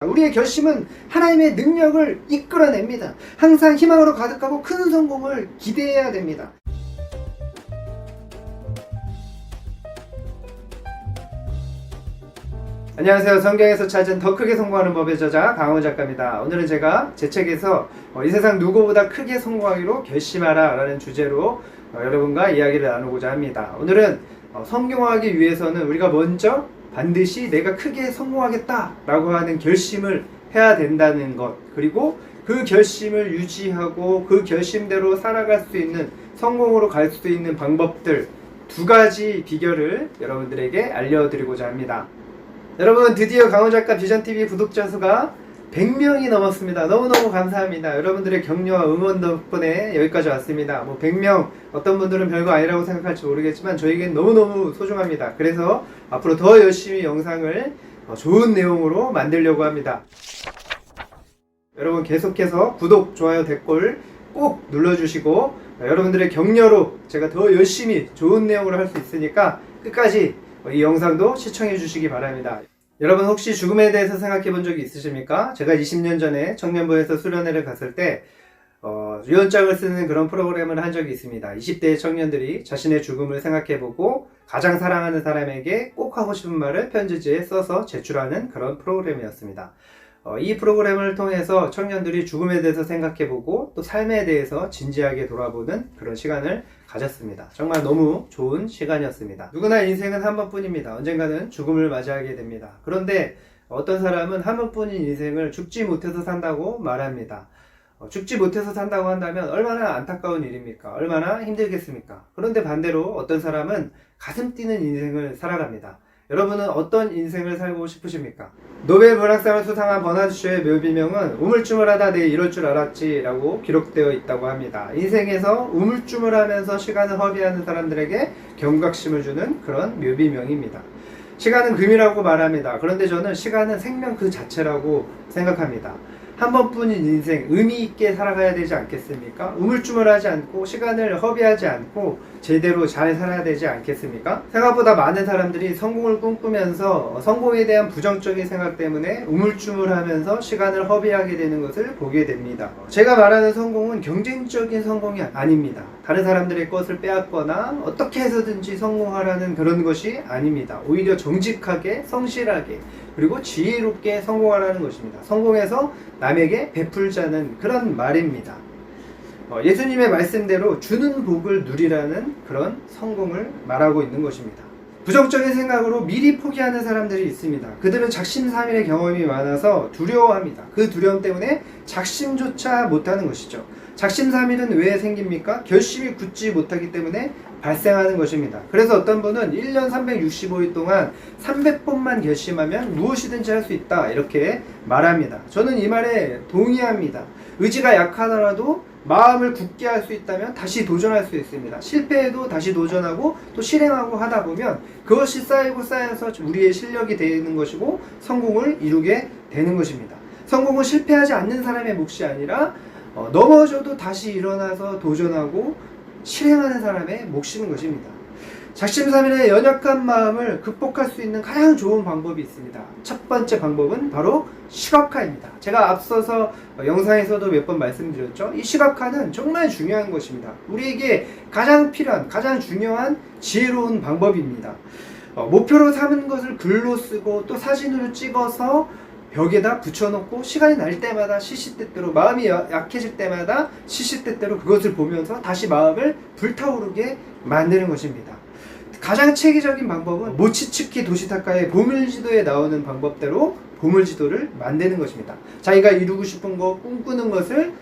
우리의 결심은 하나님의 능력을 이끌어냅니다. 항상 희망으로 가득하고 큰 성공을 기대해야 됩니다. 안녕하세요. 성경에서 찾은 더 크게 성공하는 법의 저자 강원 작가입니다. 오늘은 제가 제 책에서 이 세상 누구보다 크게 성공하기로 결심하라 라는 주제로 여러분과 이야기를 나누고자 합니다. 오늘은 성공하기 위해서는 우리가 먼저 반드시 내가 크게 성공하겠다 라고 하는 결심을 해야 된다는 것, 그리고 그 결심을 유지하고 그 결심대로 살아갈 수 있는, 성공으로 갈 수 있는 방법들 두 가지 비결을 여러분들에게 알려드리고자 합니다. 여러분, 드디어 강원 작가 비전TV 구독자 수가 100명이 넘었습니다. 너무너무 감사합니다. 여러분들의 격려와 응원 덕분에 여기까지 왔습니다. 100명, 어떤 분들은 별거 아니라고 생각할지 모르겠지만 저에겐 너무너무 소중합니다. 그래서 앞으로 더 열심히 영상을 좋은 내용으로 만들려고 합니다. 여러분, 계속해서 구독, 좋아요, 댓글 꼭 눌러주시고 여러분들의 격려로 제가 더 열심히 좋은 내용으로 할 수 있으니까 끝까지 이 영상도 시청해 주시기 바랍니다. 여러분, 혹시 죽음에 대해서 생각해 본 적이 있으십니까? 제가 20년 전에 청년부에서 수련회를 갔을 때 유언장을 쓰는 그런 프로그램을 한 적이 있습니다. 20대의 청년들이 자신의 죽음을 생각해 보고 가장 사랑하는 사람에게 꼭 하고 싶은 말을 편지지에 써서 제출하는 그런 프로그램이었습니다. 이 프로그램을 통해서 청년들이 죽음에 대해서 생각해 보고 또 삶에 대해서 진지하게 돌아보는 그런 시간을 가졌습니다. 정말 너무 좋은 시간이었습니다. 누구나 인생은 한 번뿐입니다. 언젠가는 죽음을 맞이하게 됩니다. 그런데 어떤 사람은 한 번뿐인 인생을 죽지 못해서 산다고 말합니다. 죽지 못해서 산다고 한다면 얼마나 안타까운 일입니까? 얼마나 힘들겠습니까? 그런데 반대로 어떤 사람은 가슴 뛰는 인생을 살아갑니다. 여러분은 어떤 인생을 살고 싶으십니까? 노벨 문학상을 수상한 버나드 쇼의 묘비명은 우물쭈물하다 내일 이럴 줄 알았지 라고 기록되어 있다고 합니다. 인생에서 우물쭈물하면서 시간을 허비하는 사람들에게 경각심을 주는 그런 묘비명입니다. 시간은 금이라고 말합니다. 그런데 저는 시간은 생명 그 자체라고 생각합니다. 한 번뿐인 인생 의미 있게 살아가야 되지 않겠습니까? 우물쭈물하지 않고 시간을 허비하지 않고 제대로 잘 살아야 되지 않겠습니까? 생각보다 많은 사람들이 성공을 꿈꾸면서 성공에 대한 부정적인 생각 때문에 우물쭈물하면서 시간을 허비하게 되는 것을 보게 됩니다. 제가 말하는 성공은 경쟁적인 성공이 아닙니다. 다른 사람들의 것을 빼앗거나 어떻게 해서든지 성공하라는 그런 것이 아닙니다. 오히려 정직하게, 성실하게, 그리고 지혜롭게 성공하라는 것입니다. 성공해서 남에게 베풀자는 그런 말입니다. 예수님의 말씀대로 주는 복을 누리라는 그런 성공을 말하고 있는 것입니다. 부정적인 생각으로 미리 포기하는 사람들이 있습니다. 그들은 작심삼일의 경험이 많아서 두려워합니다. 그 두려움 때문에 작심조차 못하는 것이죠. 작심삼일은 왜 생깁니까? 결심이 굳지 못하기 때문에 발생하는 것입니다. 그래서 어떤 분은 1년 365일 동안 300번만 결심하면 무엇이든지 할 수 있다 이렇게 말합니다. 저는 이 말에 동의합니다. 의지가 약하더라도 마음을 굳게 할 수 있다면 다시 도전할 수 있습니다. 실패해도 다시 도전하고 또 실행하고 하다 보면 그것이 쌓이고 쌓여서 우리의 실력이 되는 것이고 성공을 이루게 되는 것입니다. 성공은 실패하지 않는 사람의 몫이 아니라 넘어져도 다시 일어나서 도전하고 실행하는 사람의 몫인 것입니다. 작심삼일의 연약한 마음을 극복할 수 있는 가장 좋은 방법이 있습니다. 첫 번째 방법은 바로 시각화입니다. 제가 앞서서 영상에서도 몇 번 말씀드렸죠. 이 시각화는 정말 중요한 것입니다. 우리에게 가장 필요한, 가장 중요한 지혜로운 방법입니다. 목표로 삼은 것을 글로 쓰고 또 사진으로 찍어서 벽에다 붙여놓고 시간이 날 때마다 시시때때로, 마음이 약해질 때마다 시시때때로 그것을 보면서 다시 마음을 불타오르게 만드는 것입니다. 가장 체계적인 방법은 모치츠키 도시타카의 보물지도에 나오는 방법대로 보물지도를 만드는 것입니다. 자기가 이루고 싶은 거, 꿈꾸는 것을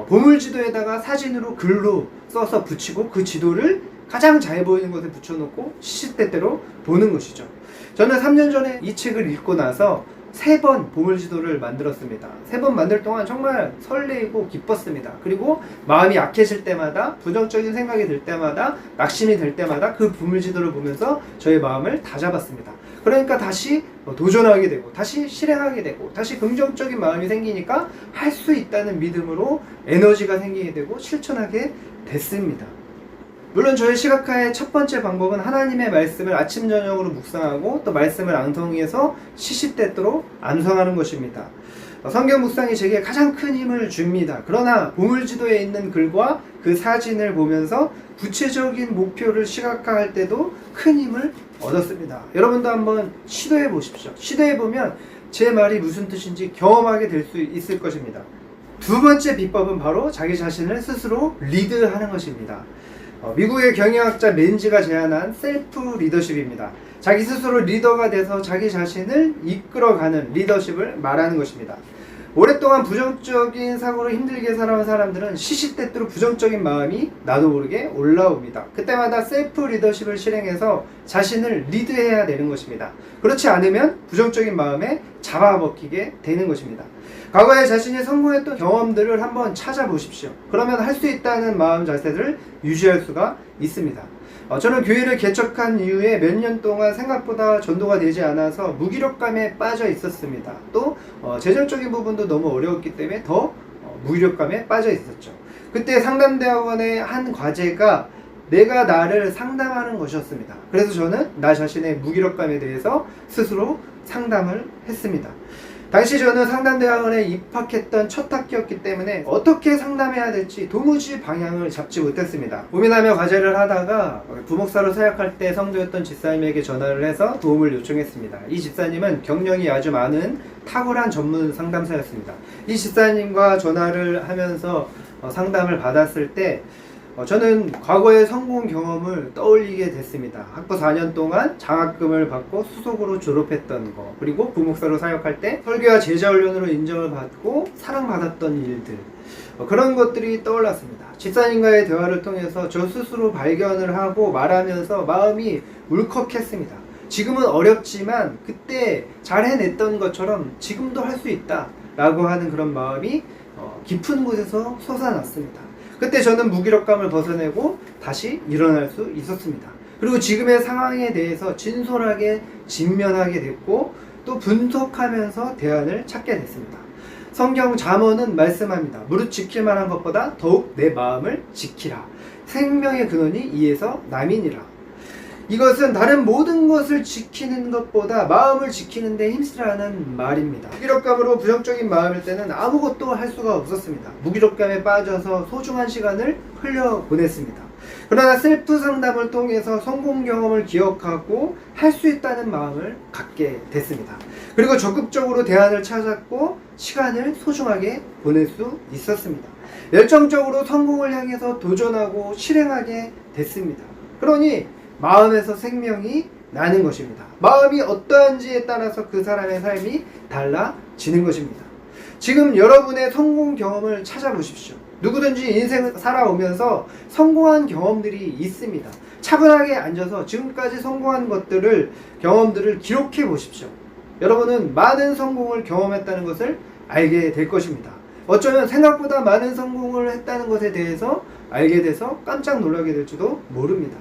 보물지도에다가 사진으로 글로 써서 붙이고 그 지도를 가장 잘 보이는 곳에 붙여놓고 시시때때로 보는 것이죠. 저는 3년 전에 이 책을 읽고 나서 3번 보물지도를 만들었습니다. 3번 만들 동안 정말 설레이고 기뻤습니다. 그리고 마음이 약해질 때마다, 부정적인 생각이 들 때마다, 낙심이 들 때마다 그 보물지도를 보면서 저의 마음을 다잡았습니다. 그러니까 다시 도전하게 되고, 다시 실행하게 되고, 다시 긍정적인 마음이 생기니까 할 수 있다는 믿음으로 에너지가 생기게 되고 실천하게 됐습니다. 물론 저의 시각화의 첫 번째 방법은 하나님의 말씀을 아침 저녁으로 묵상하고 또 말씀을 앙송해서 시시때때로 암송하는 것입니다. 성경 묵상이 제게 가장 큰 힘을 줍니다. 그러나 보물지도에 있는 글과 그 사진을 보면서 구체적인 목표를 시각화할 때도 큰 힘을 얻었습니다. 여러분도 한번 시도해 보십시오. 시도해 보면 제 말이 무슨 뜻인지 경험하게 될 수 있을 것입니다. 두 번째 비법은 바로 자기 자신을 스스로 리드하는 것입니다. 미국의 경영학자 맨지가 제안한 셀프 리더십입니다. 자기 스스로 리더가 돼서 자기 자신을 이끌어가는 리더십을 말하는 것입니다. 오랫동안 부정적인 사고로 힘들게 살아온 사람들은 시시때때로 부정적인 마음이 나도 모르게 올라옵니다. 그때마다 셀프 리더십을 실행해서 자신을 리드해야 되는 것입니다. 그렇지 않으면 부정적인 마음에 잡아먹히게 되는 것입니다. 과거에 자신이 성공했던 경험들을 한번 찾아보십시오. 그러면 할 수 있다는 마음 자세를 유지할 수가 있습니다. 저는 교회를 개척한 이후에 몇 년 동안 생각보다 전도가 되지 않아서 무기력감에 빠져 있었습니다. 또 재정적인 부분도 너무 어려웠기 때문에 더 무기력감에 빠져 있었죠. 그때 상담대학원의 한 과제가 내가 나를 상담하는 것이었습니다. 그래서 저는 나 자신의 무기력감에 대해서 스스로 상담을 했습니다. 당시 저는 상담대학원에 입학했던 첫 학기였기 때문에 어떻게 상담해야 될지 도무지 방향을 잡지 못했습니다. 고민하며 과제를 하다가 부목사로 사역할 때 성도였던 집사님에게 전화를 해서 도움을 요청했습니다. 이 집사님은 경력이 아주 많은 탁월한 전문 상담사였습니다. 이 집사님과 전화를 하면서 상담을 받았을 때 저는 과거의 성공 경험을 떠올리게 됐습니다. 학부 4년 동안 장학금을 받고 수석으로 졸업했던 거, 그리고 부목사로 사역할 때 설교와 제자훈련으로 인정을 받고 사랑받았던 일들, 그런 것들이 떠올랐습니다. 집사님과의 대화를 통해서 저 스스로 발견을 하고 말하면서 마음이 울컥했습니다. 지금은 어렵지만 그때 잘 해냈던 것처럼 지금도 할 수 있다 라고 하는 그런 마음이 깊은 곳에서 솟아났습니다. 그때 저는 무기력감을 벗어내고 다시 일어날 수 있었습니다. 그리고 지금의 상황에 대해서 진솔하게 직면하게 됐고 또 분석하면서 대안을 찾게 됐습니다. 성경 잠언은 말씀합니다. 무릇 지킬 만한 것보다 더욱 내 마음을 지키라. 생명의 근원이 이에서 남이니라. 이것은 다른 모든 것을 지키는 것보다 마음을 지키는 데 힘쓰라는 말입니다. 무기력감으로 부정적인 마음일 때는 아무것도 할 수가 없었습니다. 무기력감에 빠져서 소중한 시간을 흘려보냈습니다. 그러나 셀프 상담을 통해서 성공 경험을 기억하고 할 수 있다는 마음을 갖게 됐습니다. 그리고 적극적으로 대안을 찾았고 시간을 소중하게 보낼 수 있었습니다. 열정적으로 성공을 향해서 도전하고 실행하게 됐습니다. 그러니 마음에서 생명이 나는 것입니다. 마음이 어떠한지에 따라서 그 사람의 삶이 달라지는 것입니다. 지금 여러분의 성공 경험을 찾아보십시오. 누구든지 인생을 살아오면서 성공한 경험들이 있습니다. 차분하게 앉아서 지금까지 성공한 경험들을 기록해 보십시오. 여러분은 많은 성공을 경험했다는 것을 알게 될 것입니다. 어쩌면 생각보다 많은 성공을 했다는 것에 대해서 알게 돼서 깜짝 놀라게 될지도 모릅니다.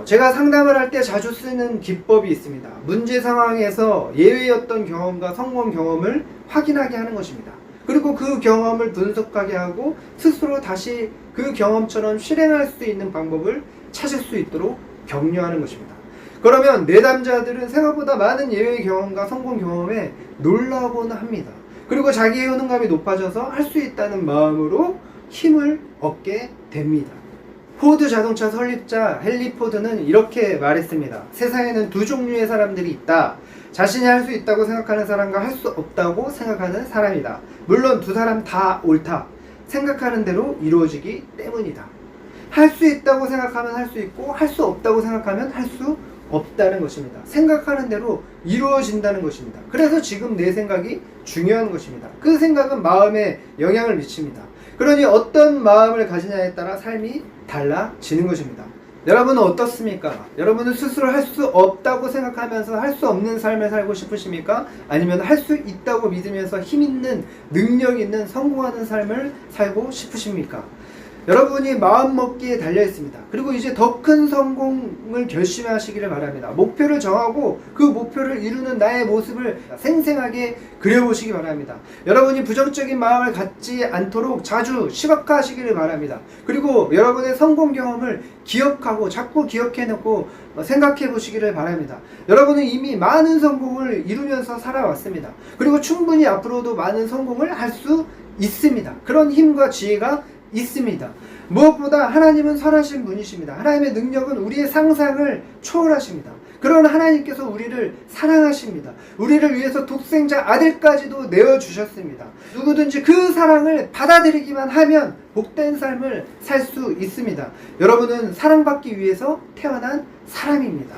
제가 상담을 할 때 자주 쓰는 기법이 있습니다. 문제 상황에서 예외였던 경험과 성공 경험을 확인하게 하는 것입니다. 그리고 그 경험을 분석하게 하고 스스로 다시 그 경험처럼 실행할 수 있는 방법을 찾을 수 있도록 격려하는 것입니다. 그러면 내담자들은 생각보다 많은 예외 경험과 성공 경험에 놀라곤 합니다. 그리고 자기의 효능감이 높아져서 할 수 있다는 마음으로 힘을 얻게 됩니다. 포드 자동차 설립자 헨리 포드는 이렇게 말했습니다. 세상에는 두 종류의 사람들이 있다. 자신이 할 수 있다고 생각하는 사람과 할 수 없다고 생각하는 사람이다. 물론 두 사람 다 옳다. 생각하는 대로 이루어지기 때문이다. 할 수 있다고 생각하면 할 수 있고 할 수 없다고 생각하면 할 수 없다는 것입니다. 생각하는 대로 이루어진다는 것입니다. 그래서 지금 내 생각이 중요한 것입니다. 그 생각은 마음에 영향을 미칩니다. 그러니 어떤 마음을 가지냐에 따라 삶이 달라지는 것입니다. 여러분은 어떻습니까? 여러분은 스스로 할 수 없다고 생각하면서 할 수 없는 삶을 살고 싶으십니까? 아니면 할 수 있다고 믿으면서 힘 있는, 능력 있는, 성공하는 삶을 살고 싶으십니까? 여러분이 마음먹기에 달려 있습니다. 그리고 이제 더 큰 성공을 결심하시기를 바랍니다. 목표를 정하고 그 목표를 이루는 나의 모습을 생생하게 그려보시기 바랍니다. 여러분이 부정적인 마음을 갖지 않도록 자주 시각화하시기를 바랍니다. 그리고 여러분의 성공 경험을 기억하고 자꾸 기억해놓고 생각해 보시기를 바랍니다. 여러분은 이미 많은 성공을 이루면서 살아왔습니다. 그리고 충분히 앞으로도 많은 성공을 할 수 있습니다. 그런 힘과 지혜가 있습니다. 무엇보다 하나님은 선하신 분이십니다. 하나님의 능력은 우리의 상상을 초월하십니다. 그런 하나님께서 우리를 사랑하십니다. 우리를 위해서 독생자 아들까지도 내어주셨습니다. 누구든지 그 사랑을 받아들이기만 하면 복된 삶을 살 수 있습니다. 여러분은 사랑받기 위해서 태어난 사람입니다.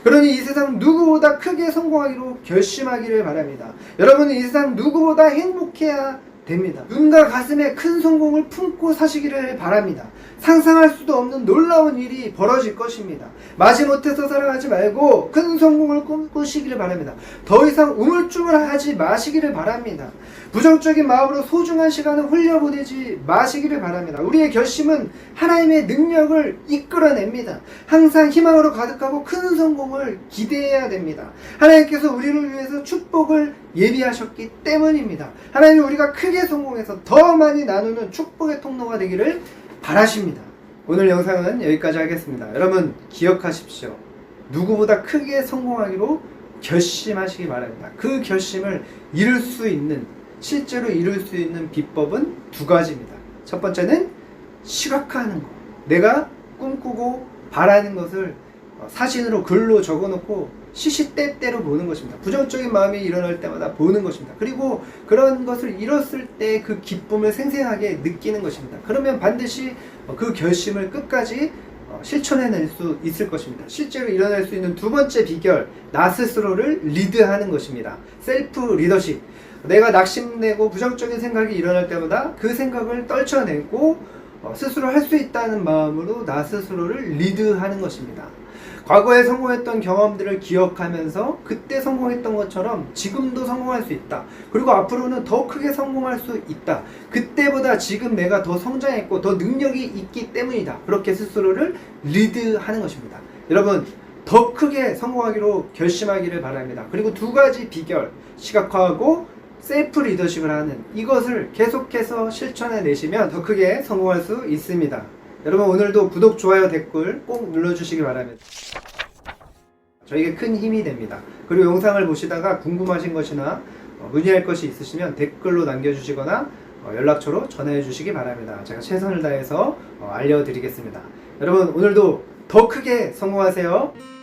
그러니 이 세상 누구보다 크게 성공하기로 결심하기를 바랍니다. 여러분은 이 세상 누구보다 행복해야 됩니다. 눈과 가슴에 큰 성공을 품고 사시기를 바랍니다. 상상할 수도 없는 놀라운 일이 벌어질 것입니다. 마지못해서 살아가지 말고 큰 성공을 꿈꾸시기를 바랍니다. 더 이상 우물쭈물하지 마시기를 바랍니다. 부정적인 마음으로 소중한 시간을 흘려보내지 마시기를 바랍니다. 우리의 결심은 하나님의 능력을 이끌어냅니다. 항상 희망으로 가득하고 큰 성공을 기대해야 됩니다. 하나님께서 우리를 위해서 축복을 예비하셨기 때문입니다. 하나님이 우리가 크게 성공해서 더 많이 나누는 축복의 통로가 되기를 바라십니다. 오늘 영상은 여기까지 하겠습니다. 여러분 기억하십시오. 누구보다 크게 성공하기로 결심하시기 바랍니다. 그 결심을 이룰 수 있는, 실제로 이룰 수 있는 비법은 두 가지입니다. 첫 번째는 시각화하는 것. 내가 꿈꾸고 바라는 것을 사진으로 글로 적어놓고 시시때때로 보는 것입니다. 부정적인 마음이 일어날 때마다 보는 것입니다. 그리고 그런 것을 이뤘을 때 그 기쁨을 생생하게 느끼는 것입니다. 그러면 반드시 그 결심을 끝까지 실천해낼 수 있을 것입니다. 실제로 일어날 수 있는 두 번째 비결, 나 스스로를 리드하는 것입니다. 셀프 리더십. 내가 낙심내고 부정적인 생각이 일어날 때마다 그 생각을 떨쳐내고 스스로 할 수 있다는 마음으로 나 스스로를 리드하는 것입니다. 과거에 성공했던 경험들을 기억하면서 그때 성공했던 것처럼 지금도 성공할 수 있다. 그리고 앞으로는 더 크게 성공할 수 있다. 그때보다 지금 내가 더 성장했고 더 능력이 있기 때문이다. 그렇게 스스로를 리드하는 것입니다. 여러분 더 크게 성공하기로 결심하기를 바랍니다. 그리고 두 가지 비결, 시각화하고 셀프 리더십을 하는 이것을 계속해서 실천해 내시면 더 크게 성공할 수 있습니다. 여러분 오늘도 구독, 좋아요, 댓글 꼭 눌러주시기 바랍니다. 저에게 큰 힘이 됩니다. 그리고 영상을 보시다가 궁금하신 것이나 문의할 것이 있으시면 댓글로 남겨주시거나 연락처로 전화해 주시기 바랍니다. 제가 최선을 다해서 알려드리겠습니다. 여러분 오늘도 더 크게 성공하세요.